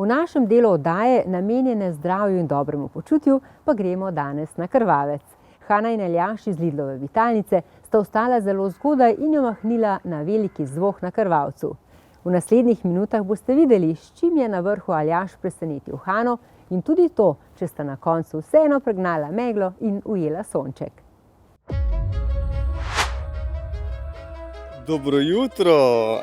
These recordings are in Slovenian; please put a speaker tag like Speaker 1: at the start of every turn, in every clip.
Speaker 1: našem delu oddaje, namenjene zdravju in dobremu počutju, pa gremo danes na krvavec. Hana in Aljaž iz Lidlove vitalnice sta ostala zelo zgodaj in jo mahnila na veliki zvoh na krvavcu. V naslednjih minutah boste videli, s čim je na vrhu Aljaž presenetil Hano in tudi to, če sta na koncu vseeno pregnala meglo in ujela sonček.
Speaker 2: Dobro jutro,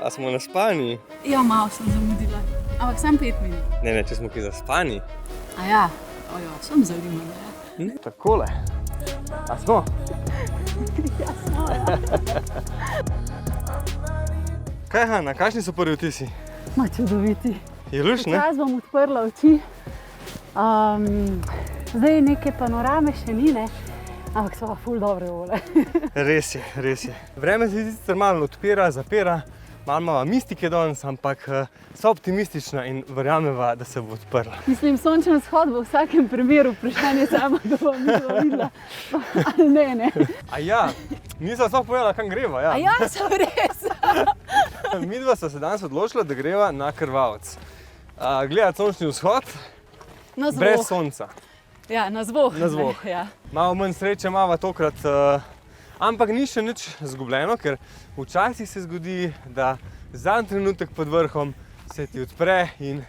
Speaker 2: a smo naspani?
Speaker 3: Ja, malo sem zamudila, ampak samo 5 minut.
Speaker 2: Ne, če smo kaj zaspani.
Speaker 3: A ja, sem zanimala.
Speaker 2: Ne, takole. A smo?
Speaker 3: Ja, smo, ja.
Speaker 2: Kaj, Hana, kakšni so prvi vtisi?
Speaker 3: Ma čudoviti.
Speaker 2: Je luč, ne?
Speaker 3: Počas bom odprla oči. Zdaj neke panorame še ni, ne? Ampak so pa ful dobre vole.
Speaker 2: Res je. Vreme se sicer malo odpira, zapira, malo imava mistike danes, ampak so optimistična in verjameva, da se bo odprla.
Speaker 3: Mislim, sončen shod v vsakem primeru, vprašanje samo, da bom videla. Ali ne.
Speaker 2: A ja, nisem sploh povedala, kam greva, ja.
Speaker 3: A ja, so res.
Speaker 2: Midva sta se danes odločila, da greva na krvavec. Gledati sončni vzhod,
Speaker 3: Na zvoh.
Speaker 2: brez sonca.
Speaker 3: Ja, na zvoh.
Speaker 2: Na zvoh.
Speaker 3: Ja.
Speaker 2: Malo manj sreče imava tokrat, ampak ni še nič izgubljeno, ker včasih se zgodi, da zadnji trenutek pod vrhom se ti odpre in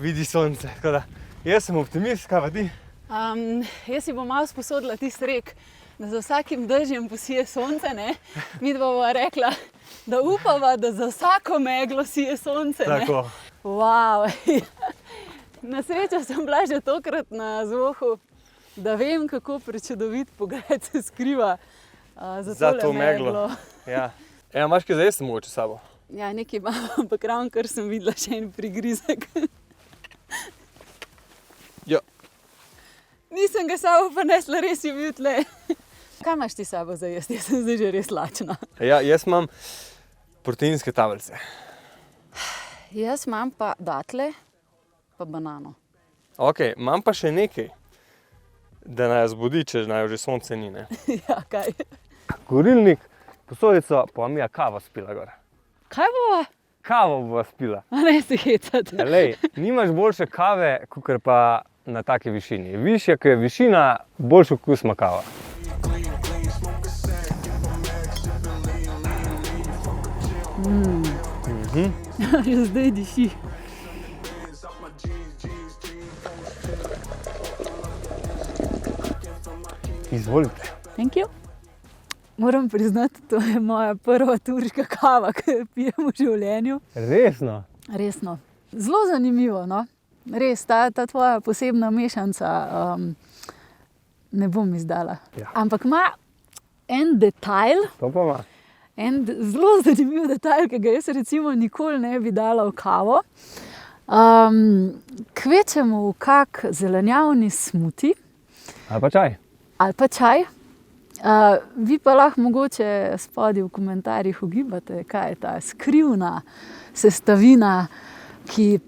Speaker 2: vidi sonce. Tako da, jaz sem optimist, kaj pa ti?
Speaker 3: Jaz si bom malo sposodila tisti rek, da za vsakim dežjem posije sonce, ne? Midva bova rekla, da upava, da za vsako meglo sije sonce, ne?
Speaker 2: Tako.
Speaker 3: Wow. Na srečo sem bila že tokrat na zvohu, da vem, kako prečudovit pogled se skriva za tole meglo.
Speaker 2: Ja. Imaš kaj za jesti mogoče s sabo?
Speaker 3: Ja, nekaj imam, ampak ravno kar sem videla še en prigrizek.
Speaker 2: Ja.
Speaker 3: Nisem ga s sabo pa nesla, res je bil tle. Kaj imaš ti s sabo za jesti? Jaz sem zdaj že res lačna.
Speaker 2: Ja, jaz imam proteinske tablice.
Speaker 3: Jaz imam pa datle pa banano.
Speaker 2: Ok, imam pa še nekaj, da naj zbudi, če naj že sonce ni, ne?
Speaker 3: Ja, kaj?
Speaker 2: Gorilnik, posodico, pa mi kavo spila gor.
Speaker 3: Kaj bova?
Speaker 2: Kavo bova spila.
Speaker 3: A ne se hecati.
Speaker 2: Lej, nimaš boljše kave, kakor pa na taki višini. Višja, ko je višina, boljši okus ima kava.
Speaker 3: Že zdaj diši.
Speaker 2: Izvolite.
Speaker 3: Thank you. Moram priznati, to je moja prva turška kava, ki jo pijem v življenju.
Speaker 2: Resno?
Speaker 3: Resno. Zelo zanimivo, no. Res, ta tvoja posebna mešanca ne bom izdala.
Speaker 2: Ja.
Speaker 3: Ampak ima en detajl,
Speaker 2: To pa ima.
Speaker 3: en zelo zanimiv detajl, ki ga jaz recimo nikoli ne bi dala v kavo. Kvečemo v kak zelenjavni smuti
Speaker 2: Ali pa čaj.
Speaker 3: ali pa čaj. Vi pa lahko mogoče spodaj v komentarjih ugibate, kaj je ta skrivna sestavina, ki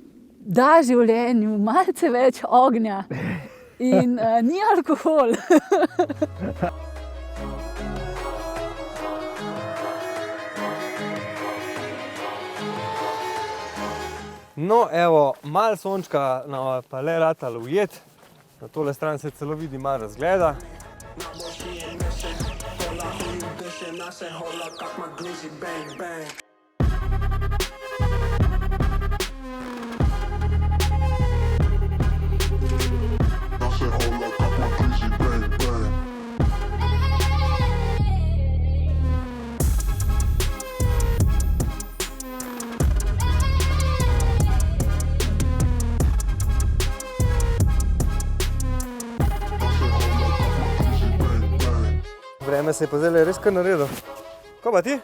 Speaker 3: da življenju malce več ognja in ni alkohol.
Speaker 2: No, evo, malo sončka nam pa le ratalo ujet. Na tole stran se celo vidi malo razgleda. Vreme se je pa zdaj res kar naredil. Ko pa ti?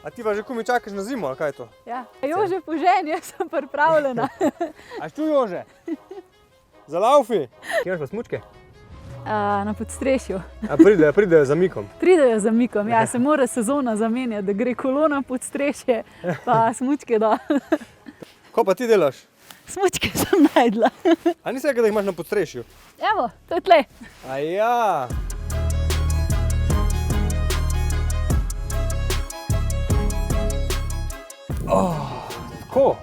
Speaker 2: A ti pa že komaj čakaš na zimo, ali kaj je to?
Speaker 3: Ja, Jože požen, jaz sem pripravljena.
Speaker 2: A štu, Jože? Za laufi? Kje imaš pa smučke?
Speaker 3: Na podstrešju.
Speaker 2: A pridejo za mikom?
Speaker 3: Pridejo za mikom, ja, se mora sezona zamenjati, da gre kolona pod strešje, pa smučke da.
Speaker 2: Ko pa ti delaš?
Speaker 3: Smučke sem najdla.
Speaker 2: A nisi rekel, da jih imaš na podstrešju?
Speaker 3: Evo, to je tle.
Speaker 2: A ja. Tako.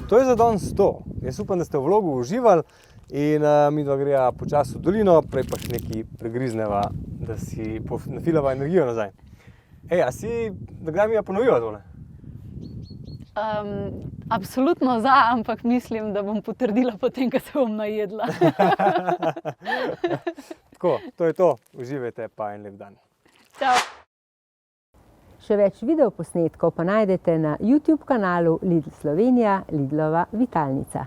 Speaker 2: To je za danes to. Jaz upam, da ste v vlogu uživali in mi dva greva počasi v dolino, prej pa še nekaj pregrizneva, da si nafilava energijo nazaj. A si, da kdaj mi ponoviva tole?
Speaker 3: Absolutno za, ampak mislim, da bom potrdila potem, ko se bom najedla.
Speaker 2: Tako, to je to. Uživajte pa en lep dan.
Speaker 3: Čau.
Speaker 1: Še več videoposnetkov pa najdete na YouTube kanalu Lidl Slovenija Lidlova Vitalnica.